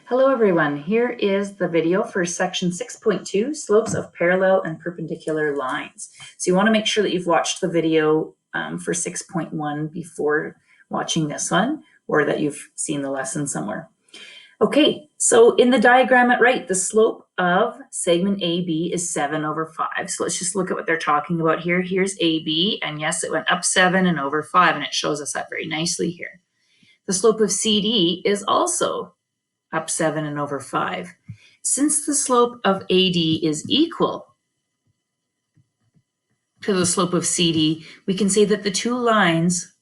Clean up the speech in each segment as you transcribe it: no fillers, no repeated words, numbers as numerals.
Hello everyone, here is the video for section 6.2, slopes of parallel and perpendicular lines. So you want to make sure that you've watched the video for 6.1 before watching this one, or that you've seen the lesson somewhere. Okay, so in the diagram at right, the slope of segment AB is 7 over 5. So let's just look at what they're talking about here. Here's AB, and yes, it went up 7 and over 5, and it shows us that very nicely here. The slope of CD is also up 7 and over 5. Since the slope of AD is equal to the slope of CD, we can say that the two lines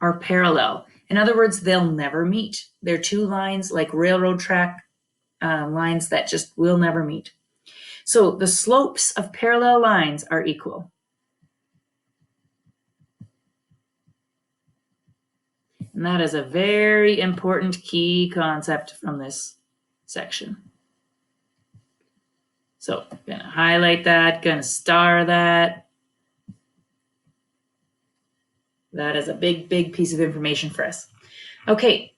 are parallel. In other words, they'll never meet. They're two lines like railroad track lines that just will never meet. So the slopes of parallel lines are equal. And that is a very important key concept from this section. So I'm going to highlight that, going to star that. That is a big, big piece of information for us. Okay,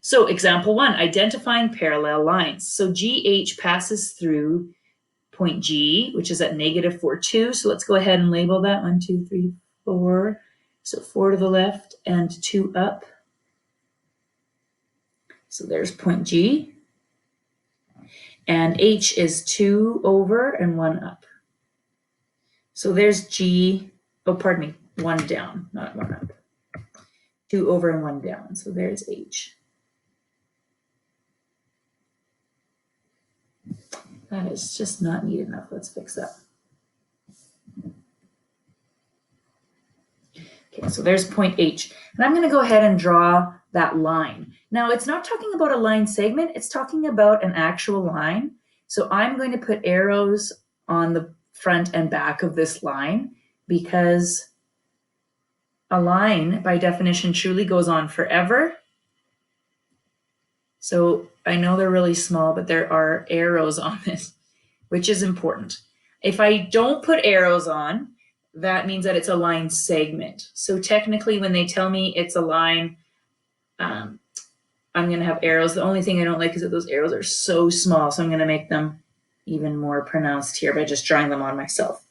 so example 1, identifying parallel lines. So GH passes through point G, which is at -4, 2. So let's go ahead and label that 1, 2, 3, 4. So 4 to the left and 2 up. So there's point G. And H is 2 over and 1 up. So there's G, oh, pardon me, 1 down, not 1 up. 2 over and 1 down. So there's H. That is just not neat enough. Let's fix that. Okay, so there's point H. And I'm going to go ahead and draw that line. Now, it's not talking about a line segment. It's talking about an actual line. So I'm going to put arrows on the front and back of this line because a line, by definition, truly goes on forever. So I know they're really small, but there are arrows on this, which is important. If I don't put arrows on, that means that it's a line segment. So technically, when they tell me it's a line, I'm going to have arrows. The only thing I don't like is that those arrows are so small. So I'm going to make them even more pronounced here by just drawing them on myself.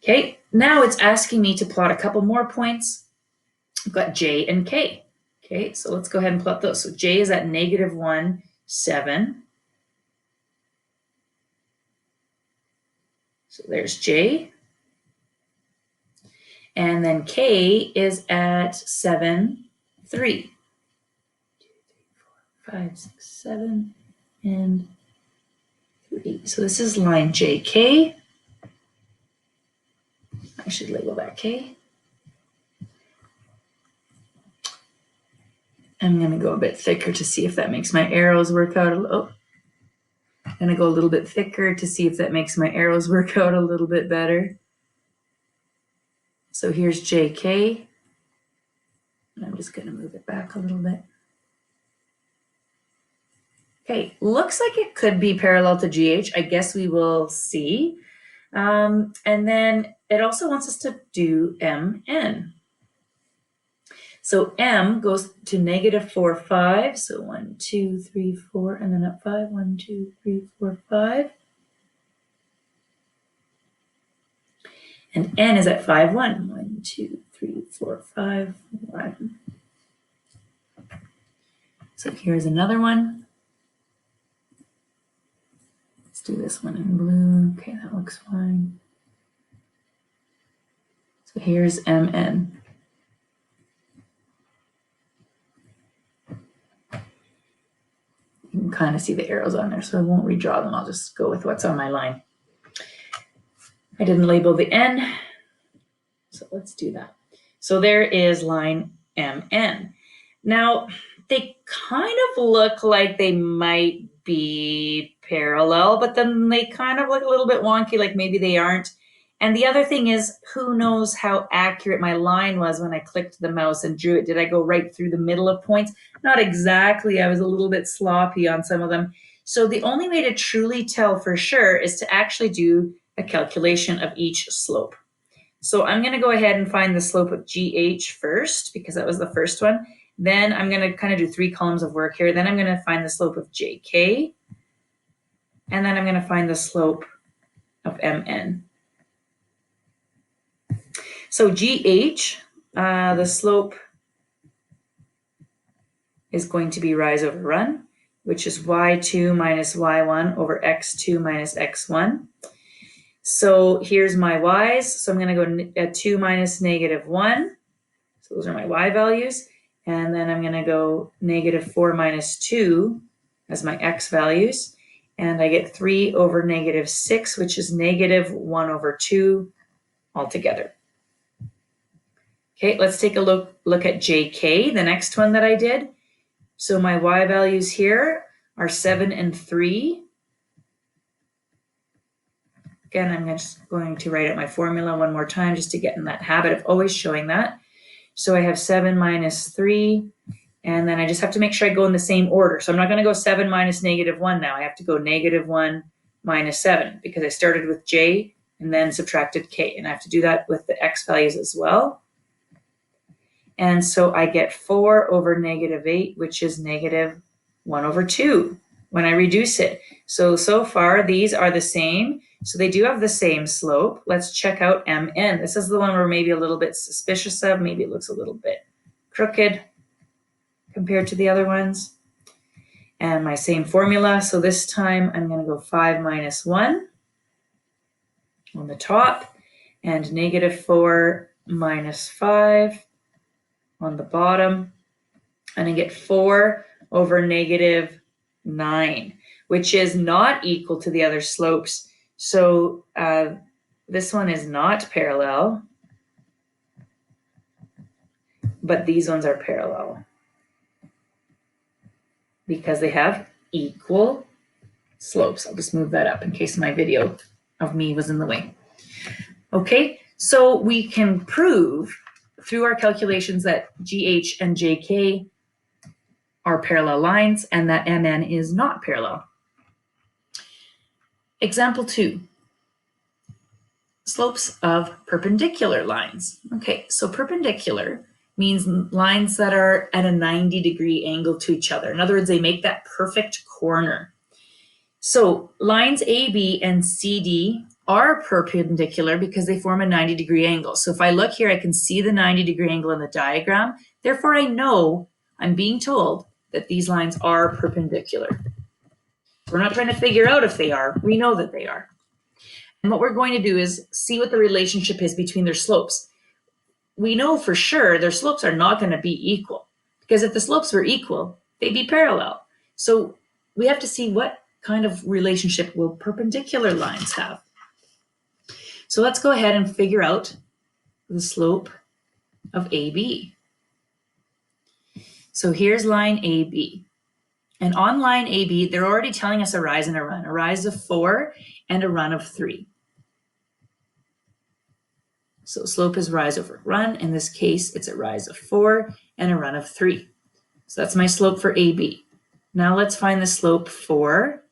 Okay, now it's asking me to plot a couple more points. I've got J and K. Okay, so let's go ahead and plot those. So J is at -1, 7. So there's J. And then K is at 7, 3. 2, 3, 4, 5, 6, 7, and 3. So this is line JK. I should label that K. I'm going to go a bit thicker to see if that makes my arrows work out a little. I'm going to go a little bit thicker to see if that makes my arrows work out a little bit better. So here's JK. And I'm just going to move it back a little bit. Okay, looks like it could be parallel to GH. I guess we will see. And then it also wants us to do MN. So M goes to -4, 5. So 1, 2, 3, 4, and then up 5. 1, 2, 3, 4, 5. And N is at 5, 1. 1, 2, 3, 4, 5, 1. So here's another one. Let's do this one in blue. Okay, that looks fine. So here's MN. You can kind of see the arrows on there, so I won't redraw them. I'll just go with what's on my line. I didn't label the N, so let's do that. So there is line MN. Now, they kind of look like they might be parallel, but then they kind of look a little bit wonky, like maybe they aren't. And the other thing is, who knows how accurate my line was when I clicked the mouse and drew it. Did I go right through the middle of points? Not exactly. I was a little bit sloppy on some of them. So the only way to truly tell for sure is to actually do a calculation of each slope. So I'm going to go ahead and find the slope of GH first, because that was the first one. Then I'm going to kind of do 3 columns of work here. Then I'm going to find the slope of JK. And then I'm going to find the slope of MN. So GH, the slope is going to be rise over run, which is y2 minus y1 over x2 minus x1. So here's my y's. So I'm going to go at 2 minus negative 1. So those are my y values. And then I'm going to go negative 4 minus 2 as my x values. And I get 3 over negative 6, which is negative 1 over 2 altogether. Okay, let's take a look at JK, the next one that I did. So my y values here are 7 and 3. Again, I'm just going to write out my formula one more time just to get in that habit of always showing that. So I have 7 minus 3, and then I just have to make sure I go in the same order. So I'm not going to go 7 minus negative 1 now. I have to go negative 1 minus 7 because I started with J and then subtracted K. And I have to do that with the X values as well. And so I get 4 over negative 8, which is negative 1 over 2 when I reduce it. So far, these are the same. So they do have the same slope. Let's check out MN. This is the one we're maybe a little bit suspicious of. Maybe it looks a little bit crooked compared to the other ones. And my same formula. So this time I'm going to go 5 minus 1 on the top and negative 4 minus 5 on the bottom. And I get 4 over negative 9, which is not equal to the other slopes. So this one is not parallel, but these ones are parallel because they have equal slopes. I'll just move that up in case my video of me was in the way. Okay, so we can prove through our calculations that GH and JK are parallel lines and that MN is not parallel. Example 2, slopes of perpendicular lines. Okay, so perpendicular means lines that are at a 90-degree angle to each other. In other words, they make that perfect corner. So lines AB and CD are perpendicular because they form a 90-degree angle. So if I look here, I can see the 90-degree angle in the diagram. Therefore, I know I'm being told that these lines are perpendicular. We're not trying to figure out if they are. We know that they are. And what we're going to do is see what the relationship is between their slopes. We know for sure their slopes are not going to be equal because if the slopes were equal, they'd be parallel. So we have to see what kind of relationship will perpendicular lines have. So let's go ahead and figure out the slope of AB. So here's line AB. And on line AB, they're already telling us a rise and a run, a rise of 4 and a run of 3. So slope is rise over run. In this case, it's a rise of 4 and a run of 3. So that's my slope for AB. Now let's find the slope for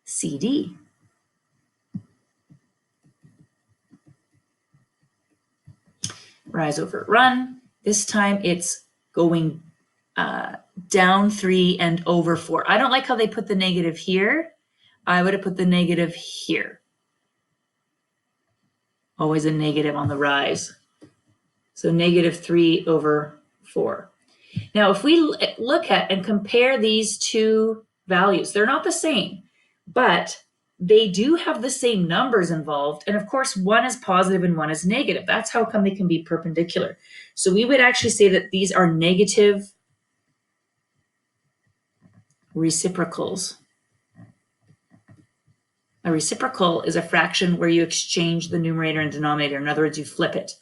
CD. Rise over run. This time it's going down 3 and over 4. I don't like how they put the negative here. I would have put the negative here. Always a negative on the rise. So negative 3 over 4. Now, if we look at and compare these two values, they're not the same, but they do have the same numbers involved. And of course, one is positive and one is negative. That's how come they can be perpendicular. So we would actually say that these are negative reciprocals. A reciprocal is a fraction where you exchange the numerator and denominator. In other words, you flip it.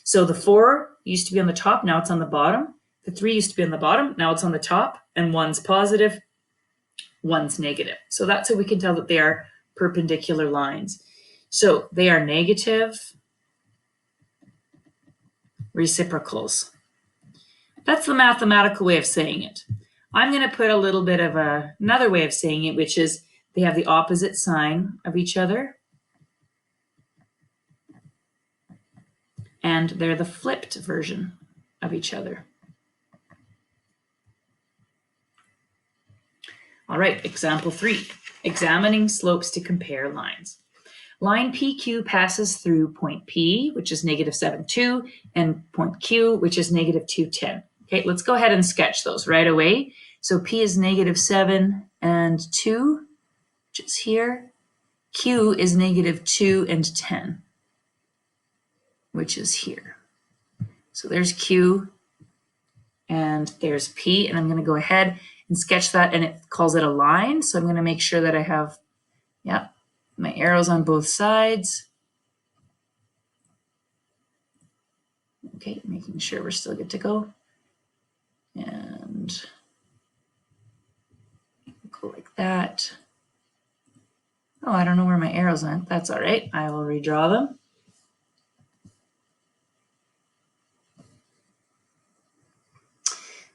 So the 4 used to be on the top, now it's on the bottom. The 3 used to be on the bottom, now it's on the top, and one's positive, one's negative. So that's how we can tell that they are perpendicular lines. So they are negative reciprocals. That's the mathematical way of saying it. I'm going to put a little bit of another way of saying it, which is they have the opposite sign of each other. And they're the flipped version of each other. All right, example 3, examining slopes to compare lines. Line PQ passes through point P, which is negative 7, 2, and point Q, which is negative 2, 10. Okay, let's go ahead and sketch those right away. So P is negative 7 and 2, which is here. Q is negative 2 and 10, which is here. So there's Q and there's P, and I'm going to go ahead and sketch that, and it calls it a line. So I'm going to make sure that I have, my arrows on both sides. Okay, making sure we're still good to go. And go like that. Oh, I don't know where my arrows went. That's all right. I will redraw them.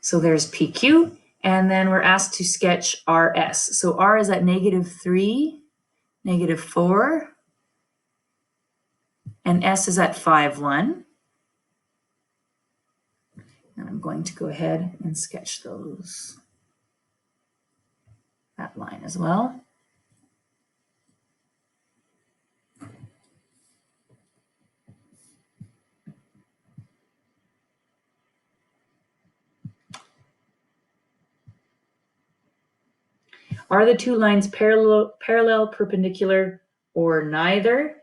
So there's PQ, and then we're asked to sketch RS. So R is at negative 3, negative 4, and S is at 5, 1. And I'm going to go ahead and sketch those, that line as well. Are the two lines parallel, perpendicular, or neither?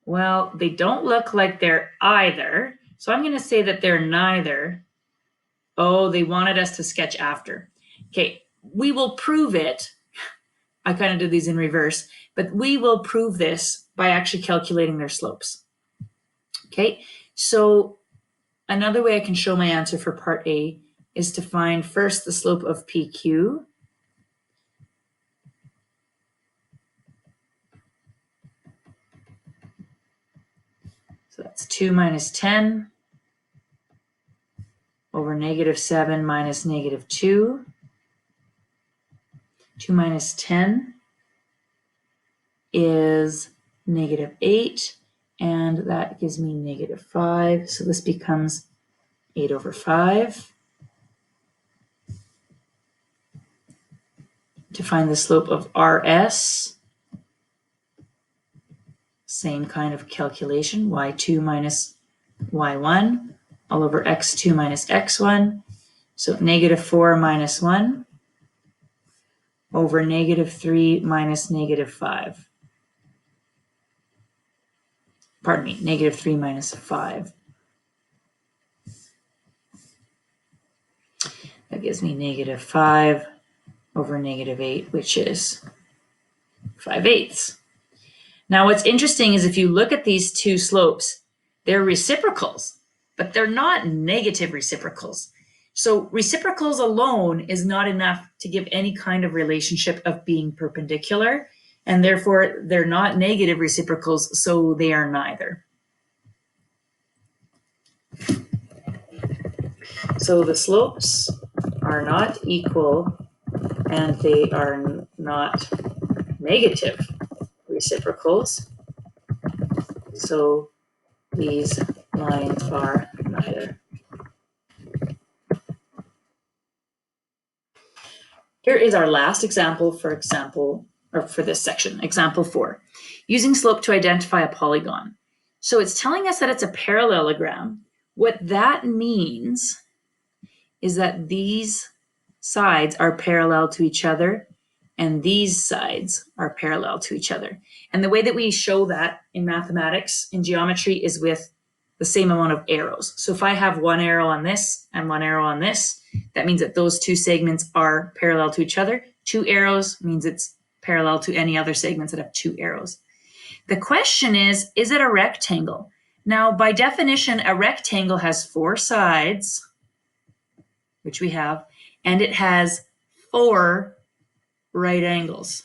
Well, they don't look like they're either. So I'm going to say that they're neither. Oh, they wanted us to sketch after. Okay, we will prove it. I kind of did these in reverse, but we will prove this by actually calculating their slopes. Okay, so another way I can show my answer for part A is to find first the slope of PQ. So that's 2 minus 10 over negative 7 minus negative 2. 2 minus 10 is negative 8, and that gives me negative 5. So this becomes 8 over 5. To find the slope of RS, same kind of calculation, y2 minus y1 all over x2 minus x1. So negative 4 minus 1 over negative 3 minus negative 5. Pardon me, negative 3 minus 5. That gives me negative 5 over negative 8, which is 5/8. Now, what's interesting is if you look at these two slopes, they're reciprocals, but they're not negative reciprocals. So reciprocals alone is not enough to give any kind of relationship of being perpendicular, and therefore they're not negative reciprocals, so they are neither. So the slopes are not equal, and they are not negative reciprocals. So these lines are neither. Here is our last example for this section, example 4, using slope to identify a polygon. So it's telling us that it's a parallelogram. What that means is that these sides are parallel to each other and these sides are parallel to each other. And the way that we show that in mathematics, in geometry, is with the same amount of arrows. So if I have one arrow on this and one arrow on this, that means that those two segments are parallel to each other. 2 arrows means it's parallel to any other segments that have 2 arrows. The question is it a rectangle? Now, by definition, a rectangle has 4 sides, which we have, and it has 4 right angles.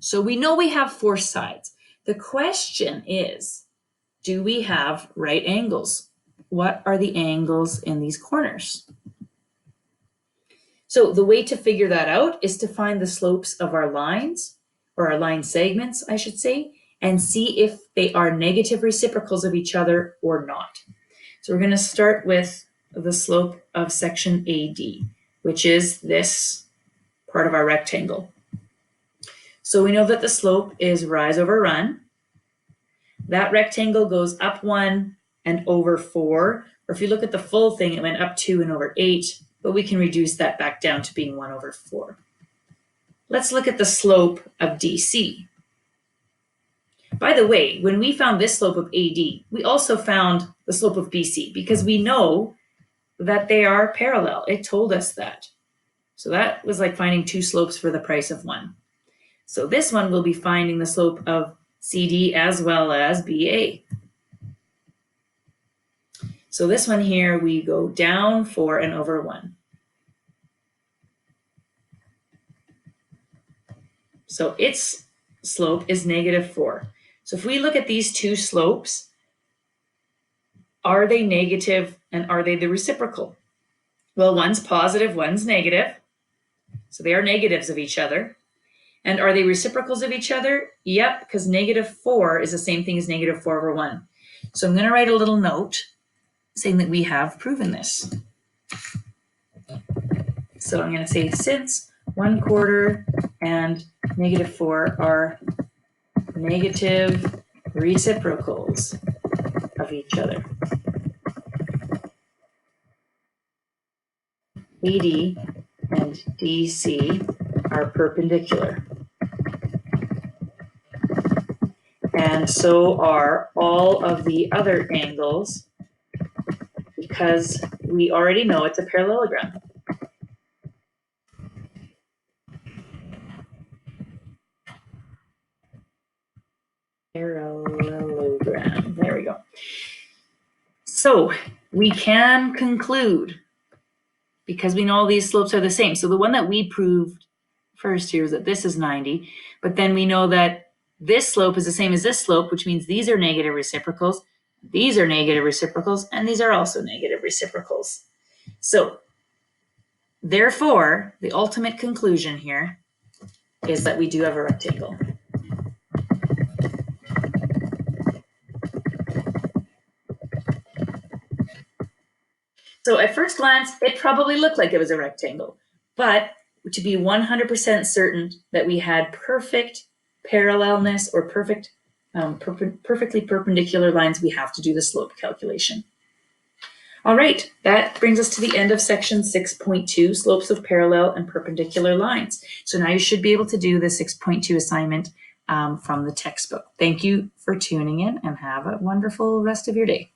So we know we have 4 sides. The question is, do we have right angles? What are the angles in these corners? So the way to figure that out is to find the slopes of our lines, or our line segments, I should say, and see if they are negative reciprocals of each other or not. So we're going to start with the slope of section AD. which is this part of our rectangle. So we know that the slope is rise over run. That rectangle goes up 1 and over 4. Or if you look at the full thing, it went up 2 and over 8, but we can reduce that back down to being 1 over 4. Let's look at the slope of DC. By the way, when we found this slope of AD, we also found the slope of BC because we know that they are parallel. It told us that. So that was like finding 2 slopes for the price of 1. So this one will be finding the slope of CD as well as BA. So this one here, we go down 4 and over 1. So its slope is -4. So if we look at these 2 slopes, are they negative and are they the reciprocal? Well, one's positive, one's negative. So they are negatives of each other. And are they reciprocals of each other? Yep, because -4 is the same thing as -4 over 1. So I'm going to write a little note saying that we have proven this. So I'm going to say since 1/4 and -4 are negative reciprocals of each other, AD and DC are perpendicular. And so are all of the other angles, because we already know it's a parallelogram. Parallelogram, there we go. So we can conclude, because we know all these slopes are the same. So the one that we proved first here is that this is 90, but then we know that this slope is the same as this slope, which means these are negative reciprocals, these are negative reciprocals, and these are also negative reciprocals. So therefore, the ultimate conclusion here is that we do have a rectangle. So at first glance, it probably looked like it was a rectangle, but to be 100% certain that we had perfect parallelness or perfectly perpendicular lines, we have to do the slope calculation. All right, that brings us to the end of section 6.2, slopes of parallel and perpendicular lines. So now you should be able to do the 6.2 assignment from the textbook. Thank you for tuning in and have a wonderful rest of your day.